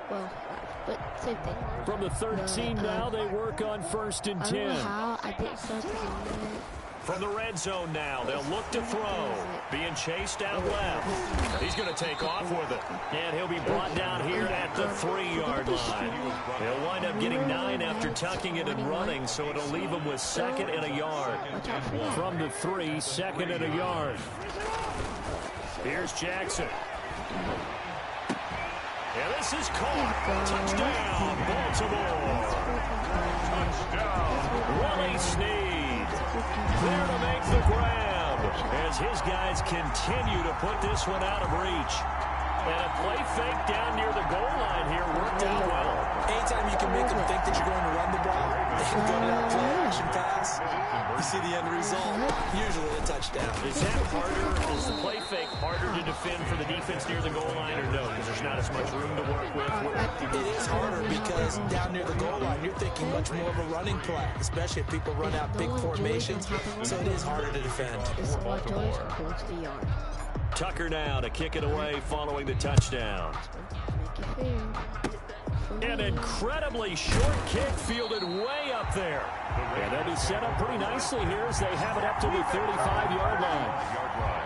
Well, but same thing. From the 13 now, they work on 1st and 10. I don't know how I didn't start the game. From the red zone now, they'll look to throw. Being chased out left. He's going to take off with it. And he'll be brought down here at the 3-yard line. He'll wind up getting 9 after tucking it and running, so it'll leave him with 2nd and a yard. From the 3, 2nd and a yard. Here's Jackson. And this is caught. Touchdown, Baltimore. Touchdown, Willie Snead. There to make the grab as his guys continue to put this one out of reach. And a play fake down near the goal line here worked out well. Anytime you can make them think that you're going to run the ball, they can go to that play action pass. You see the end result, usually a touchdown. Is that harder? Is the play fake harder to defend for the defense near the goal line or no? Because there's not as much room to work with. It is harder because down near the goal line, you're thinking much more of a running play, especially if people run out big formations. So it is harder to defend. Tucker now to kick it away following the touchdown. An incredibly short kick fielded way up there. And they'll be set up pretty nicely here as they have it up to the 35-yard line.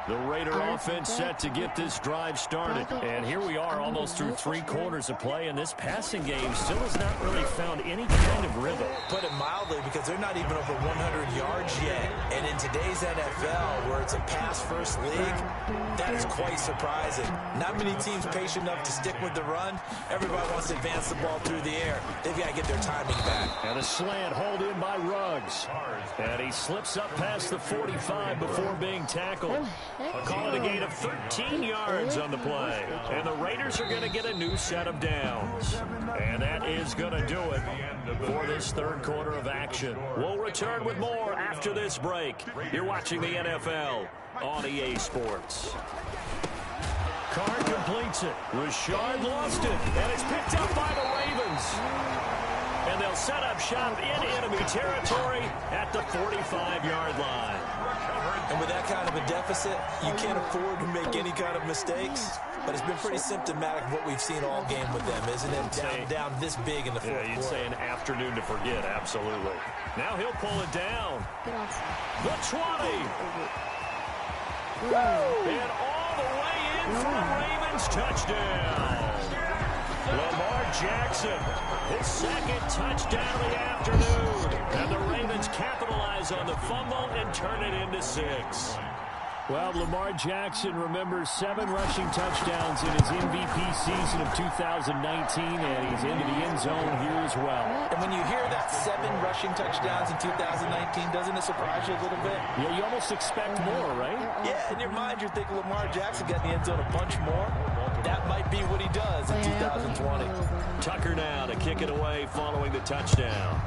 The Raider offense set to get this drive started. And here we are almost through 3 quarters of play, and this passing game still has not really found any kind of rhythm. Put it mildly, because they're not even over 100 yards yet. And in today's NFL, where it's a pass-first league, that is quite surprising. Not many teams patient enough to stick with the run. Everybody wants to advance the ball through the air. They've got to get their timing back. And a slant hauled in by Ruggs. And he slips up past the 45 before being tackled. Call it a gain of 13 yards on the play. And the Raiders are going to get a new set of downs. And that is going to do it for this 3rd quarter of action. We'll return with more after this break. You're watching the NFL on EA Sports. Carr completes it. Rashard lost it. And it's picked up by the Ravens. And they'll set up shop in enemy territory at the 45-yard line. And with that kind of a deficit, you can't afford to make any kind of mistakes. But it's been pretty symptomatic of what we've seen all game with them, isn't it? Down this big in the 4th quarter. You'd say an afternoon to forget, absolutely. Now he'll pull it down. The 20. And all the way in for the Ravens touchdown. Lamar Jackson, his 2nd touchdown of the afternoon. And the Ravens capitalize on the fumble and turn it into 6. Well, Lamar Jackson remembers 7 rushing touchdowns in his MVP season of 2019, and he's into the end zone here as well. And when you hear that 7 rushing touchdowns in 2019, doesn't it surprise you a little bit? Yeah, you almost expect more, right? Yeah, in your mind, you're thinking Lamar Jackson got in the end zone a bunch more. That might be what he does in 2020. Tucker now to kick it away following the touchdown.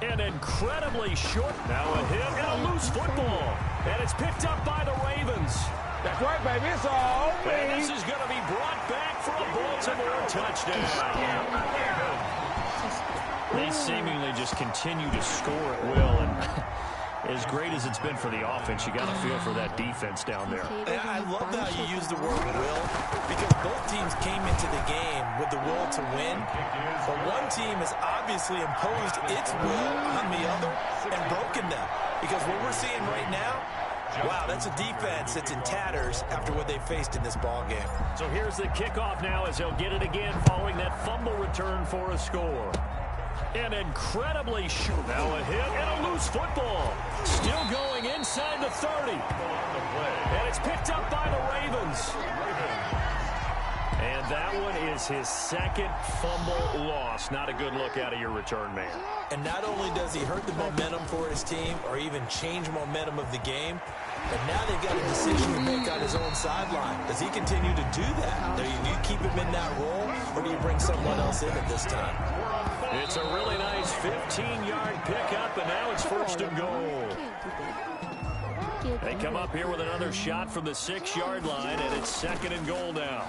An incredibly short, now a hit and a loose football. And it's picked up by the Ravens. That's right, baby. It's all me. And this is going to be brought back for a Baltimore touchdown. They seemingly just continue to score at will. And as great as it's been for the offense, you got to feel for that defense down there. And I love how you use the word will, because both teams came into the game with the will to win. But one team has obviously imposed its will on the other and broken them. Because what we're seeing right now, wow, that's a defense that's in tatters after what they faced in this ball game. So here's the kickoff now as they'll get it again following that fumble return for a score. An incredibly short, now a hit and a loose football. Still going inside the 30. And it's picked up by the Ravens. And that one is his 2nd fumble loss. Not a good look out of your return man. And not only does he hurt the momentum for his team or even change momentum of the game, but now they've got a decision to make on his own sideline. Does he continue to do that? Do you keep him in that role, or do you bring someone else in at this time? It's a really nice 15-yard pickup, and now it's 1st and goal. They come up here with another shot from the 6-yard line, and it's 2nd and goal now.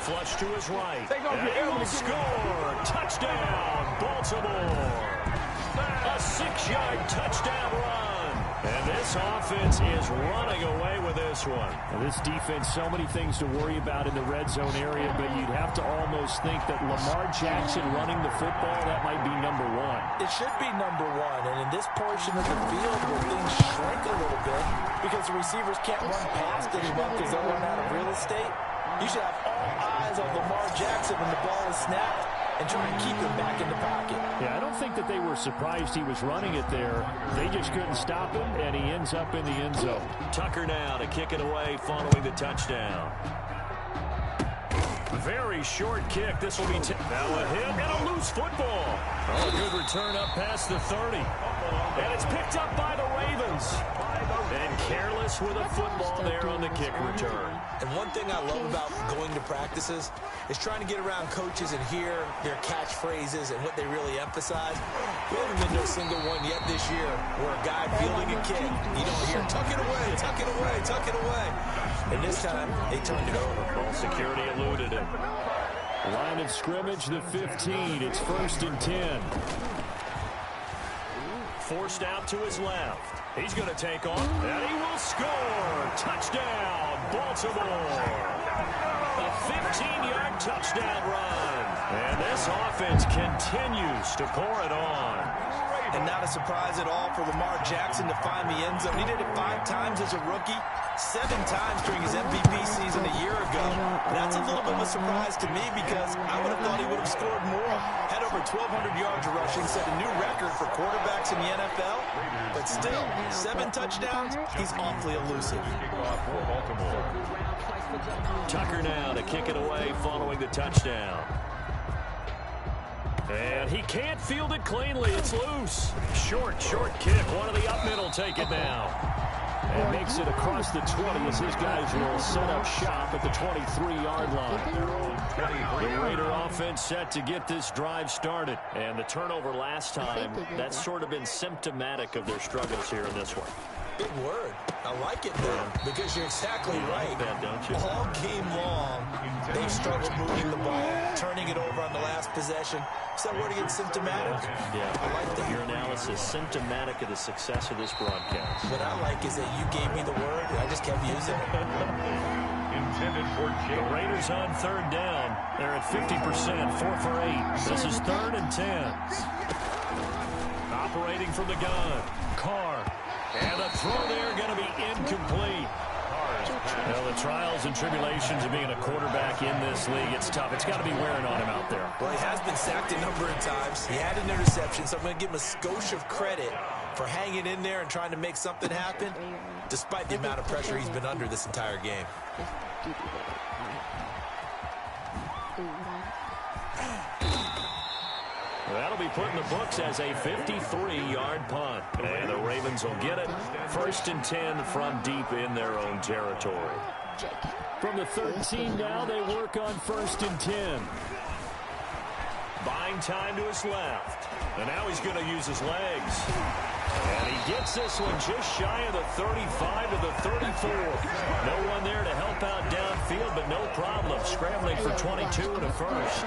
Flush to his right. And he will score. Touchdown, Baltimore. A 6-yard touchdown run. And this offense is running away with this one. Now, this defense, so many things to worry about in the red zone area, but you'd have to almost think that Lamar Jackson running the football, that might be number one. It should be number one, and in this portion of the field where things shrink a little bit because the receivers can't run past anyone because they'll run out of real estate, you should have all eyes on Lamar Jackson when the ball is snapped and try and keep him back in the pocket. Yeah, I don't think that they were surprised he was running it there. They just couldn't stop him, and he ends up in the end zone. Tucker now to kick it away following the touchdown. Very short kick. This will be now a hit and a loose football. Oh, a good return up past the 30. And it's picked up by the Ravens. And careless with a football there on the kick return. And one thing I love about going to practices is trying to get around coaches and hear their catchphrases and what they really emphasize. We haven't been to a single one yet this year where a guy fielding a kick, you don't hear, tuck it away, tuck it away, tuck it away. And this time, they turned it over. Ball security eluded him. Line of scrimmage, the 15. It's 1st and 10. Forced out to his left. He's going to take off, and he will score. Touchdown, Baltimore. A 15-yard touchdown run. And this offense continues to pour it on. And not a surprise at all for Lamar Jackson to find the end zone. He did it 5 times as a rookie, 7 times during his MVP season a year ago. And that's a little bit of a surprise to me because I would have thought he would have scored more. Had over 1,200 yards rushing, set a new record for quarterbacks in the NFL. But still, 7 touchdowns, he's awfully elusive. Tucker now to kick it away following the touchdown. And he can't field it cleanly. It's loose. Short kick. One of the up middle take it now. And makes it across the 20 as his guys will set up shop at the 23-yard line. The Raider offense set to get this drive started. And the turnover last time, that's sort of been symptomatic of their struggles here in this one. Big word. I like it, though, because you're exactly right. Bad, don't you? All game long, they've struggled moving the ball, turning it over on the last possession. Is that word again, symptomatic? Yeah, I like that. Your analysis, symptomatic of the success of this broadcast. What I like is that you gave me the word, and I just kept using it. The Raiders on 3rd down. They're at 50%, 4 for 8. This is 3rd and 10. Operating from the gun, Carr. And the throw there going to be incomplete. Well, the trials and tribulations of being a quarterback in this league, it's tough. It's got to be wearing on him out there. Well, he has been sacked a number of times. He had an interception, so I'm going to give him a skosh of credit for hanging in there and trying to make something happen, despite the amount of pressure he's been under this entire game. That'll be put in the books as a 53-yard punt. And the Ravens will get it. 1st and 10 from deep in their own territory. From the 13 now, they work on 1st and 10. Buying time to his left. And now he's going to use his legs. And he gets this one just shy of the 35 to the 34. No one there to help out downfield, but no problem. Scrambling for 22 and a first.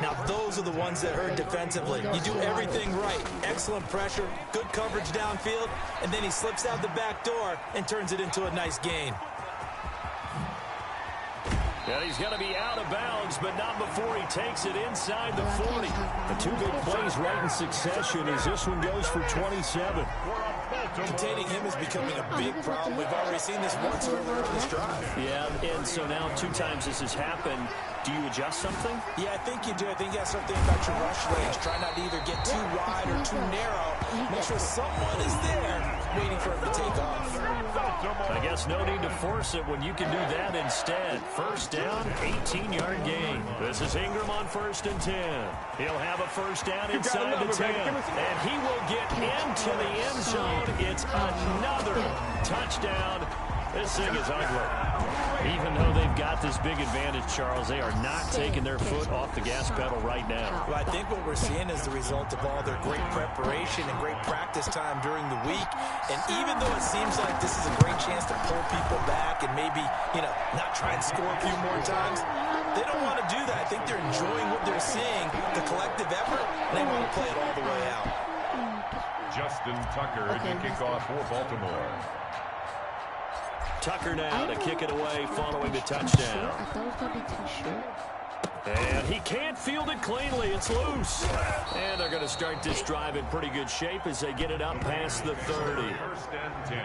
Now, those are the ones that hurt defensively. You do everything right. Excellent pressure, good coverage downfield, and then he slips out the back door and turns it into a nice gain. And he's going to be out of bounds, but not before he takes it inside the 40. The 2 big plays right in succession as this one goes for 27. Containing him is becoming a big problem. We've already seen this once earlier in this drive. Yeah, and so now 2 times this has happened. Do you adjust something? Yeah, I think you do. I think you have something about your rush range. Try not to either get too wide or too narrow. Make sure someone is there waiting for him to take off. I guess no need to force it when you can do that instead. 1st down, 18-yard gain. This is Ingram on 1st and 10. He'll have a 1st down inside the 10. And he will get into the end zone. It's another touchdown. This thing is ugly. Even though they've got this big advantage, Charles, they are not taking their foot off the gas pedal right now. Well, I think what we're seeing is the result of all their great preparation and great practice time during the week. And even though it seems like this is a great chance to pull people back and maybe, not try and score a few more times, they don't want to do that. I think they're enjoying what they're seeing, the collective effort, and they want to play it all the way out. Justin Tucker to kick off for Baltimore. Tucker now to kick it away following the touchdown. I thought it was going to be too short. And he can't field it cleanly. It's loose. And they're going to start this drive in pretty good shape as they get it up past the 30. First and 10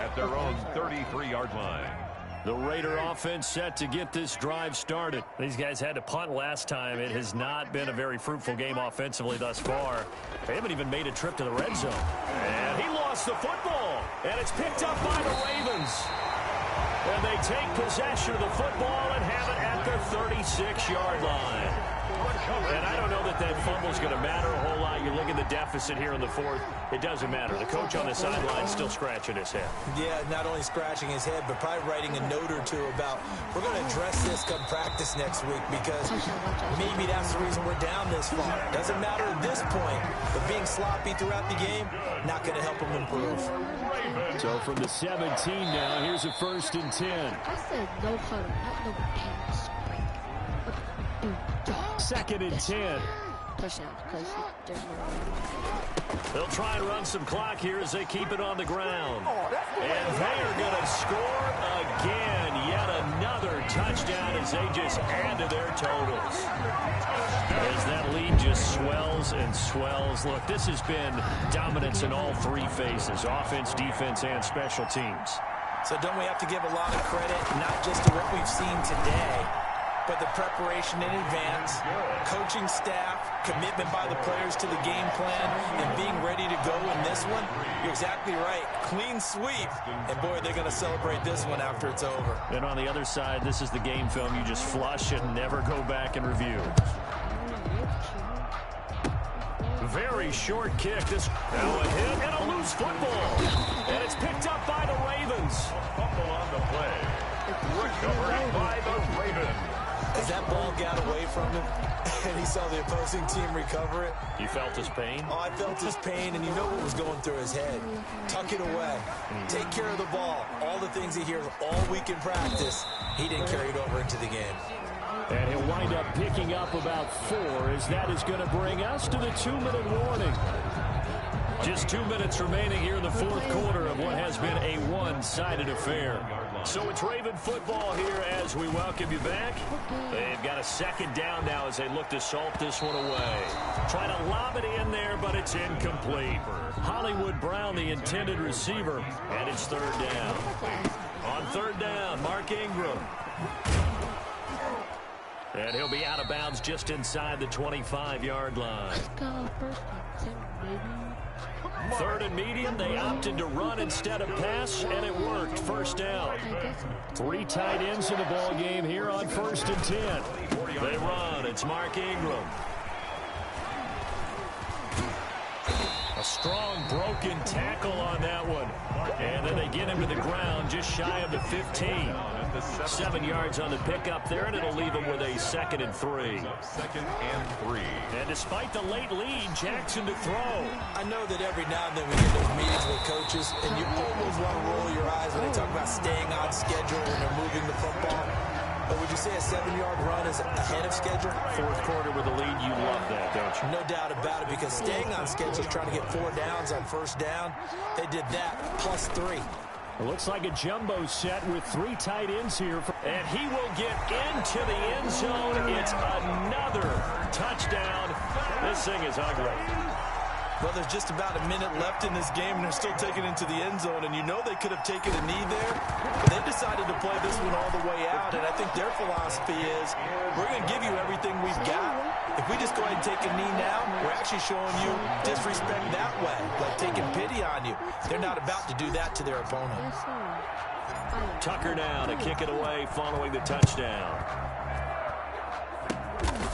at their own 33-yard line. The Raider offense set to get this drive started. These guys had to punt last time. It has not been a very fruitful game offensively thus far. They haven't even made a trip to the red zone. And he lost the football. And it's picked up by the Ravens. And they take possession of the football and have it at their 36-yard line. And I don't know that that fumble is going to matter a whole lot. You look at the deficit here in the fourth. It doesn't matter. The coach on the sideline still scratching his head. Yeah, not only scratching his head, but probably writing a note or two about we're going to address this come practice next week because maybe that's the reason we're down this far. Doesn't matter at this point, but being sloppy throughout the game, not going to help him improve. So from the 17 now, here's a first and 10. I said no huddle, not no pants. Second and 10. Touchdown, because there's no. They'll try and run some clock here as they keep it on the ground. And they are going to score again. Yet another touchdown as they just add to their totals. As that lead just swells and swells. Look, this has been dominance in all three phases, offense, defense, and special teams. So don't we have to give a lot of credit, not just to what we've seen today, but the preparation in advance, coaching staff, commitment by the players to the game plan, and being ready to go in this one? You're exactly right. Clean sweep. And, boy, they're going to celebrate this one after it's over. And on the other side, this is the game film you just flush and never go back and review. Very short kick. This now a hit and a loose football. And it's picked up by the Ravens. Fumble on the play. Recovered by the Ravens. As that ball got away from him and he saw the opposing team recover it. You felt his pain? Oh, I felt his pain, and you know what was going through his head. Tuck it away. Take care of the ball. All the things he hears all week in practice, he didn't carry it over into the game. And he'll wind up picking up about 4 as that is going to bring us to the 2-minute warning. Just 2 minutes remaining here in the fourth quarter of what has been a one-sided affair. So it's Raven football here as we welcome you back. They've got a second down now as they look to salt this one away. Trying to lob it in there, but it's incomplete. Hollywood Brown, the intended receiver, and it's third down. On third down, Mark Ingram. And he'll be out of bounds just inside the 25-yard line. Let's go, first and 10, baby. Third and medium, they opted to run instead of pass, and it worked. First down. 3 tight ends in the ball game here on first and 10. They run. It's Mark Ingram. A strong broken tackle on that one. And then they get him to the ground just shy of the 15. 7 yards on the pickup there, and it'll leave him with a 2nd and 3. 2nd and 3. And despite the late lead, Jackson to throw. I know that every now and then we get those meetings with coaches, and you almost want to roll your eyes when they talk about staying on schedule when they're moving the football. But would you say a 7-yard run is ahead of schedule? Fourth quarter with a lead, you love that, don't you? No doubt about it, because staying on schedule is trying to get 4 downs on first down. They did that, plus 3. It looks like a jumbo set with 3 tight ends here. And he will get into the end zone. It's another touchdown. This thing is ugly. Well, there's just about a minute left in this game, and they're still taking it into the end zone. And you know they could have taken a knee there, but they decided to play this one all the way out. And I think their philosophy is, we're going to give you everything we've got. If we just go ahead and take a knee now, we're actually showing you disrespect that way, like taking pity on you. They're not about to do that to their opponent. Tucker now to kick it away following the touchdown.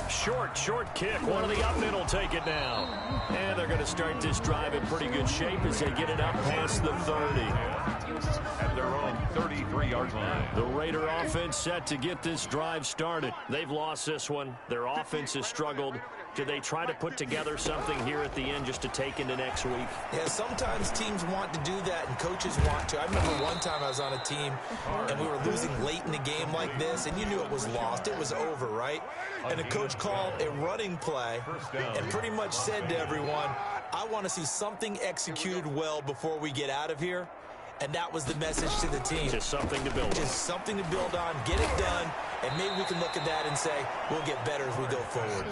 Short kick. One of the up men will take it now. And they're going to start this drive in pretty good shape as they get it up past the 30. At their own 33-yard line. The Raider offense set to get this drive started. They've lost this one. Their offense has struggled. Do they try to put together something here at the end just to take into next week? Yeah, sometimes teams want to do that and coaches want to. I remember one time I was on a team and we were losing late in the game like this, and you knew it was lost. It was over, right? And the coach called a running play and pretty much said to everyone, I want to see something executed well before we get out of here. And that was the message to the team. Just something to build on. Just something to build on, get it done, and maybe we can look at that and say, we'll get better as we go forward.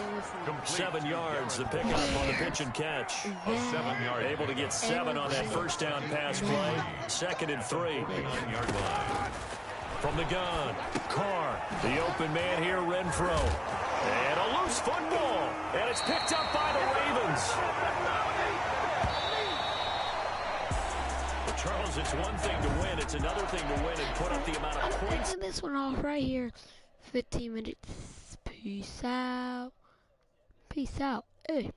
7 yards, the pickup on the pitch and catch. A 7-yard. Able to get 7 on that first down pass play. 2nd and 3. 9-yard line. From the gun, Carr, the open man here, Renfro. And a loose football. And it's picked up by the Ravens. Charles, it's one thing to win. It's another thing to win and put up the amount of points. I'm this one off right here. 15 minutes. Peace out. Peace out. Hey.